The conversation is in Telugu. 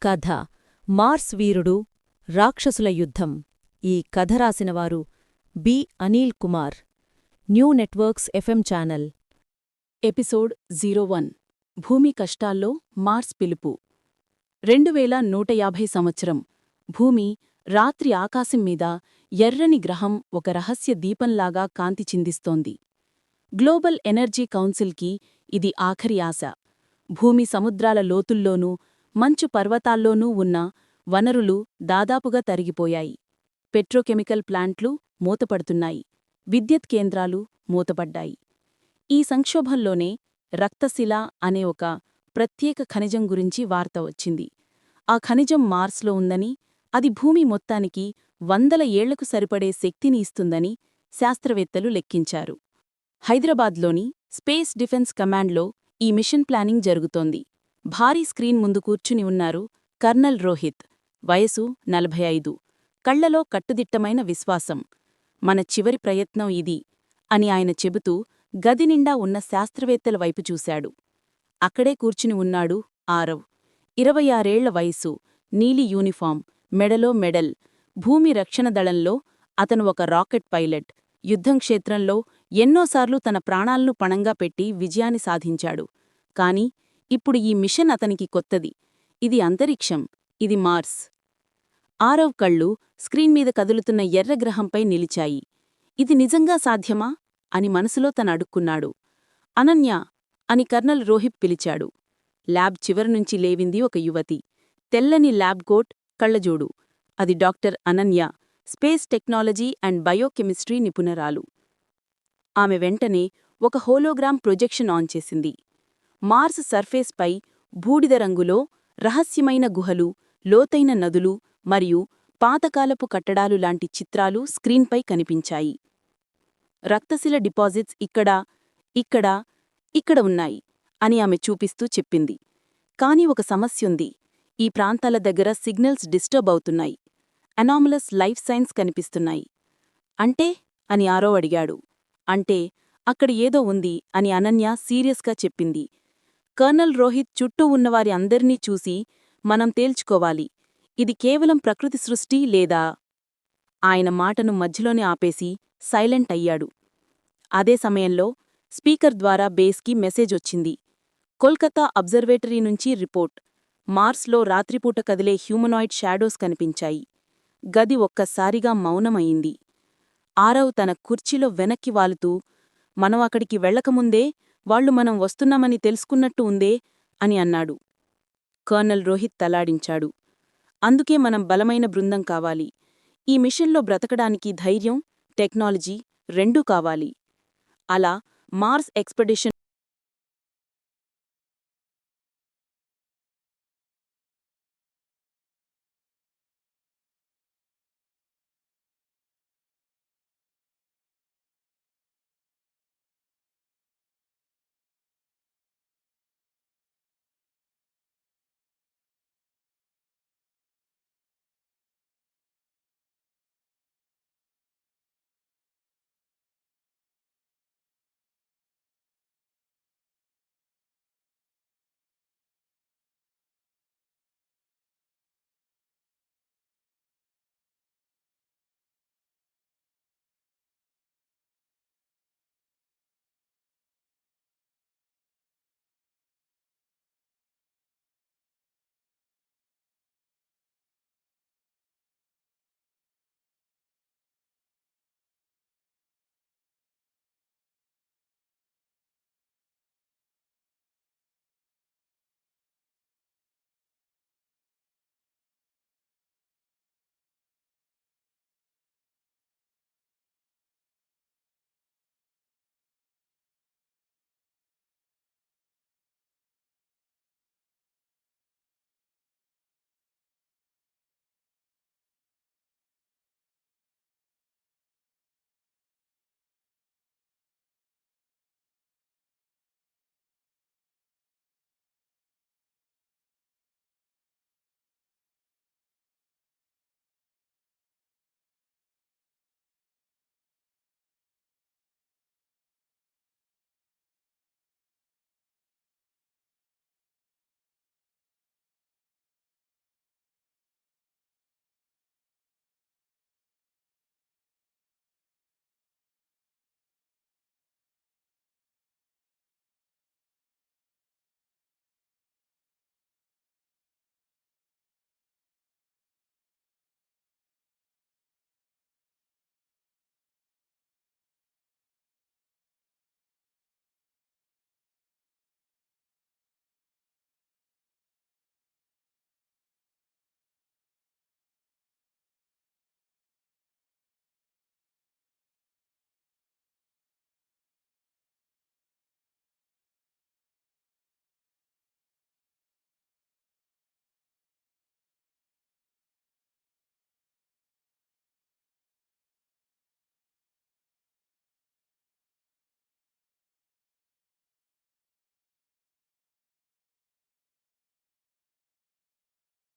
కథ మార్స్ వీరుడు రాక్షసుల యుద్ధం. ఈ కథ రాసినవారు B. Anil Kumar. New networks FM channel. Episode 01 భూమి కష్టాల్లో మార్స్ పిలుపు. 2150 సంవత్సరం. భూమి రాత్రి ఆకాశం మీద ఎర్రని గ్రహం ఒక రహస్య దీపంలాగా కాంతి చిందిస్తోంది. గ్లోబల్ ఎనర్జీ కౌన్సిల్కి ఇది ఆఖరి ఆశ. భూమి సముద్రాల లోతుల్లోనూ మంచు పర్వతాల్లోనూ ఉన్న వనరులు దాదాపుగా తరిగిపోయాయి. పెట్రోకెమికల్ ప్లాంట్లు మూతపడుతున్నాయి. విద్యుత్ కేంద్రాలు మూతపడ్డాయి. ఈ సంక్షోభంలోనే రక్తశిల అనే ఒక ప్రత్యేక ఖనిజం గురించి వార్త వచ్చింది. ఆ ఖనిజం మార్స్లో ఉందని, అది భూమి మొత్తానికి 100 ఏళ్లకు సరిపడే శక్తిని ఇస్తుందని శాస్త్రవేత్తలు లెక్కించారు. హైదరాబాద్లోని స్పేస్ డిఫెన్స్ కమాండ్లో ఈ మిషన్ ప్లానింగ్ జరుగుతోంది. భారీ స్క్రీన్ ముందు కూర్చుని ఉన్నారు కర్నల్ రోహిత్. వయసు 45. కళ్లలో కట్టుదిట్టమైన విశ్వాసం. మన చివరి ప్రయత్నం ఇది అని ఆయన చెబుతూ గదినిండా ఉన్న శాస్త్రవేత్తల వైపు చూశాడు. అక్కడే కూర్చుని ఉన్నాడు ఆరవ్. 26 ఏళ్ల వయసు, నీలి యూనిఫామ్, మెడలో మెడల్. భూమి రక్షణ దళంలో అతను ఒక రాకెట్ పైలట్. యుద్ధం క్షేత్రంలో ఎన్నోసార్లు తన ప్రాణాలను పణంగా పెట్టి విజయాన్ని సాధించాడు. కాని ఇప్పుడు ఈ మిషన్ అతనికి కొత్తది. ఇది అంతరిక్షం, ఇది మార్స్. ఆరవ్ కళ్ళు స్క్రీన్ మీద కదులుతున్న ఎర్రగ్రహంపై నిలిచాయి. ఇది నిజంగా సాధ్యమా అని మనసులో తనడుక్కున్నాడు. అనన్య అని కర్నల్ రోహిత్ పిలిచాడు. ల్యాబ్ చివరినుంచి లేవింది ఒక యువతి. తెల్లని ల్యాబ్ కోట్, కళ్లజోడు. అది doctor Ananya, space technology and biochemistry నిపుణరాలు. ఆమె వెంటనే ఒక హోలోగ్రామ్ ప్రొజెక్షన్ ఆన్ చేసింది. మార్స్ సర్ఫేస్పై బూడిద రంగులో రహస్యమైన గుహలు, లోతైన నదులు మరియు పాతకాలపు కట్టడాలు లాంటి చిత్రాలు స్క్రీన్పై కనిపించాయి. రక్తశిల డిపాజిట్స్ ఇక్కడ ఉన్నాయి అని ఆమె చూపిస్తూ చెప్పింది. కాని ఒక సమస్యుంది. ఈ ప్రాంతాల దగ్గర సిగ్నల్స్ డిస్టర్బ్ అవుతున్నాయి. అనామలస్ లైఫ్ సైన్స్ కనిపిస్తున్నాయి. అంటే అని ఆరవ్ అడిగాడు. అంటే అక్కడ ఏదో ఉంది అని అనన్య సీరియస్గా చెప్పింది. కర్నల్ రోహిత్ చుట్టూ ఉన్నవారి అందర్నీ చూసి, మనం తేల్చుకోవాలి, ఇది కేవలం ప్రకృతి సృష్టి లేదా? ఆయన మాటను మధ్యలోనే ఆపేసి సైలెంట్ అయ్యాడు. అదే సమయంలో స్పీకర్ ద్వారా బేస్కి మెసేజ్ వచ్చింది. కోల్కతా అబ్జర్వేటరీ నుంచి రిపోర్ట్. మార్స్లో రాత్రిపూట కదిలే హ్యూమనాయిడ్ షాడోస్ కనిపించాయి. గది ఒక్కసారిగా మౌనమయింది. ఆరవ్ తన కుర్చీలో వెనక్కి వాలుతూ, మనం అక్కడికి వెళ్లకముందే వాళ్లు మనం వస్తున్నామని తెలుసుకున్నట్టు ఉందే అని అన్నాడు. కర్నల్ రోహిత్ తలాడించాడు. అందుకే మనం బలమైన బృందం కావాలి. ఈ మిషన్లో బ్రతకడానికి ధైర్యం, టెక్నాలజీ రెండూ కావాలి. అలా మార్స్ ఎక్స్పెడిషన్